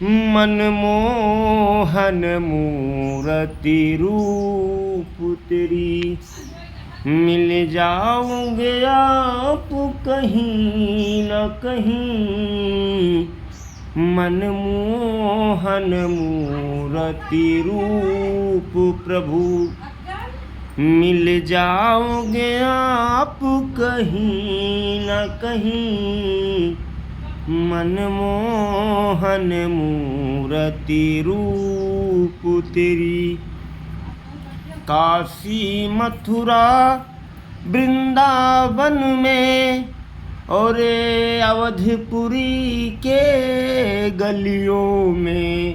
मनमोहन मूरति रूप तेरी। मिल जाओगे आप कहीं न कहीं, मनमोहन मूरति रूप प्रभु। मिल जाओगे आप कहीं न कहीं, मनमोहन मूरति रूप तेरी। काशी मथुरा वृंदावन में और अवधपुरी के गलियों में,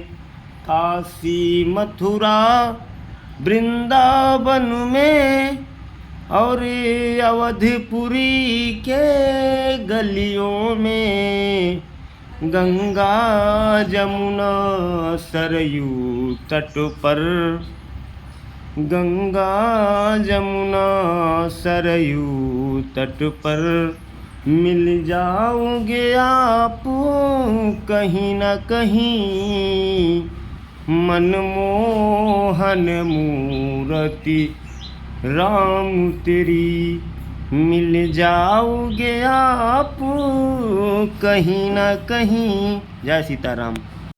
काशी मथुरा वृंदावन में और अवधपुरी के गलियों में, गंगा जमुना सरयू तट पर, गंगा जमुना सरयू तट पर। मिल जाओगे आप कहीं न कहीं, मनमोहन मूरति राम तेरी। मिल जाओगे आप कहीं न कहीं। जय सीताराम।